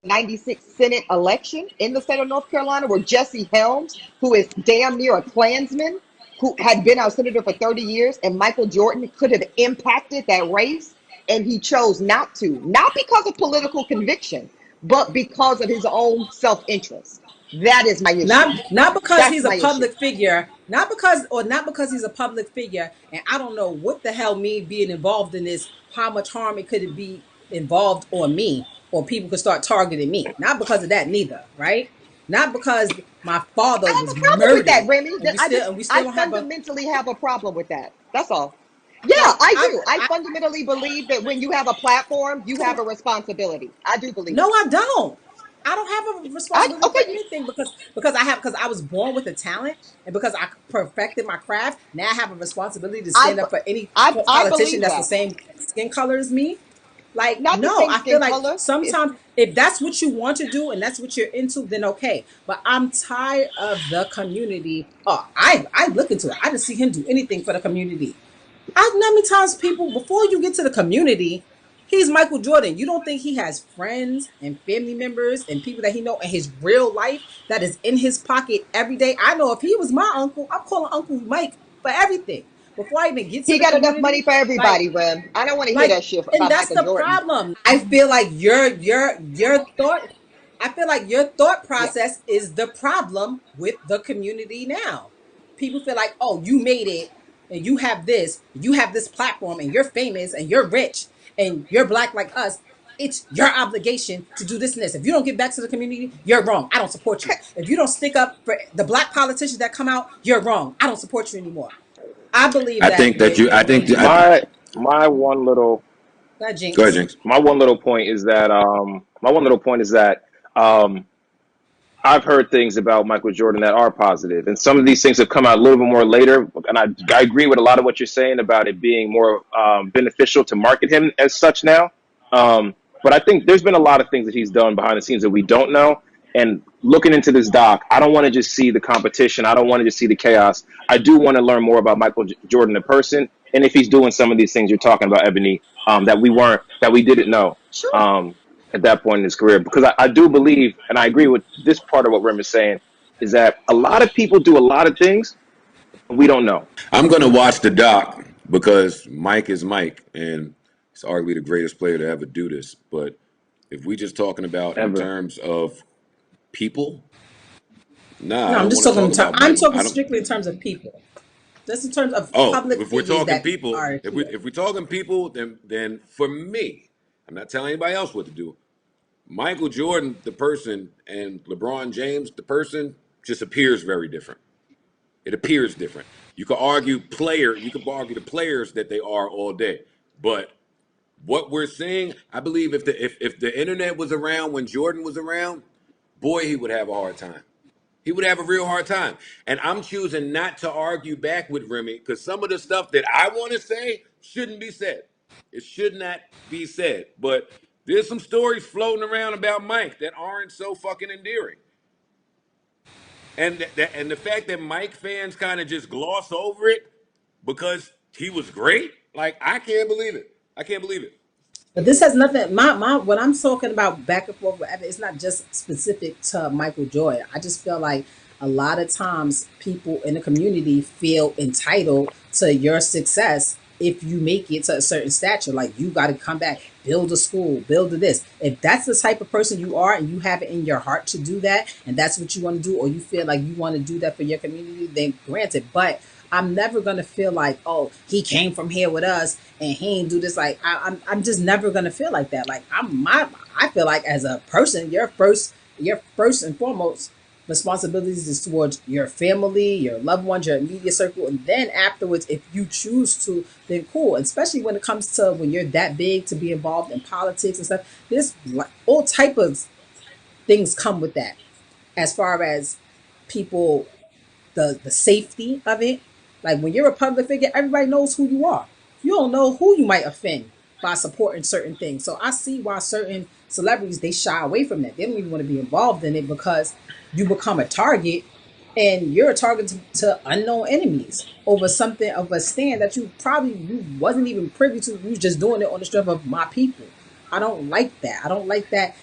'96 Senate election in the state of North Carolina, where Jesse Helms, who is damn near a Klansman, who had been our senator for 30 years, and Michael Jordan could have impacted that race, and he chose not to, not because of political conviction, but because of his own self-interest. That is my issue. Not because That's he's a my issue. public figure, not because he's a public figure, and I don't know what the hell me being involved in this, how much harm it could be involved on me, or people could start targeting me. Not because of that neither, right? Not because my father I have was a problem with that, murdered, Remy. and we I still don't have a. fundamentally have a problem with that. That's all. Yeah, Like I do. I fundamentally believe that when you have a platform, you come have on. a responsibility. I do believe No, that. I don't. I don't have a I responsibility for okay. anything because I was born with a talent, and because I perfected my craft. Now I have a responsibility to I stand up for any I politician believe that's the that. same skin color as me. Like, Not the no, same I feel skin like color. It's sometimes if that's what you want to do and that's what you're into, then okay. But I'm tired of the community. Oh, I look into it. I didn't see him do anything for the community. I know how many times people before you get to the community, he's Michael Jordan. You don't think he has friends and family members and people that he know in his real life that is in his pocket every day? I know if he was my uncle, I'm calling Uncle Mike for everything. Before I even get to he the got enough money community, for like everybody, Rem. I don't want to hear like that shit and about that's Michael the Jordan. problem. I feel like your thought I feel like your thought Yeah. process is the problem with the community now. People feel like, oh, you made it and you have this platform and you're famous and you're rich and you're black like us. It's your obligation to do this and this. If you don't give back to the community, you're wrong. I don't support you. If you don't stick up for the black politicians that come out, you're wrong. I don't support you anymore. I believe I that think that you. I think. My one little that Go ahead, jinx. Jinx. my one little point is that um I've heard things about Michael Jordan that are positive, and some of these things have come out a little bit more later. And I agree with a lot of what you're saying about it being more beneficial to market him as such now. But I think there's been a lot of things that he's done behind the scenes that we don't know. And looking into this doc, I don't want to just see the competition. I don't want to just see the chaos. I do want to learn more about Jordan in person, and if he's doing some of these things you're talking about, Ebony, that we didn't know. Sure. Um, at that point in his career, because I do believe, and I agree with this part of what Rem is saying, is that a lot of people do a lot of things we don't know. I'm gonna watch the doc because Mike is Mike, and he's arguably the greatest player to ever do this. But if we just talking about in Ever. terms of people, nah, No, I I'm don't just want to talking. talk about I'm Mike. talking I don't. strictly in terms of people. Just in terms of Oh, public if we're figures talking that people, are here. if we talking people, then for me, I'm not telling anybody else what to do. Michael Jordan, the person, and LeBron James, the person, just appears very different. It appears different. You could argue the players that they are all day. But what we're seeing, I believe if the internet was around when Jordan was around, boy, he would have a hard time. He would have a real hard time. And I'm choosing not to argue back with Remy because some of the stuff that I want to say shouldn't be said. It should not be said. But there's some stories floating around about Mike that aren't so fucking endearing. And the fact that Mike fans kind of just gloss over it because he was great, like I can't believe it. I can't believe it. But this has nothing. My what I'm talking about back and forth with Evan, it's not just specific to Michael Jordan. I just feel like a lot of times people in the community feel entitled to your success if you make it to a certain stature. Like you got to come back, build a school, build a this. If that's the type of person you are and you have it in your heart to do that, and that's what you want to do, or you feel like you want to do that for your community, then granted. But I'm never gonna feel like, oh, he came from here with us and he ain't do this. Like I'm just never gonna feel like that. Like I feel like as a person, your first and foremost responsibilities is towards your family, your loved ones, your immediate circle, and then afterwards, if you choose to, then cool. Especially when it comes to when you're that big to be involved in politics and stuff. There's like all type of things come with that. As far as people the safety of it. Like when you're a public figure, everybody knows who you are. You don't know who you might offend by supporting certain things. So I see why certain celebrities they shy away from that. They don't even want to be involved in it because you become a target and you're a target to unknown enemies over something of a stand that you wasn't even privy to. You was just doing it on the strength of my people. I don't like that. I don't like that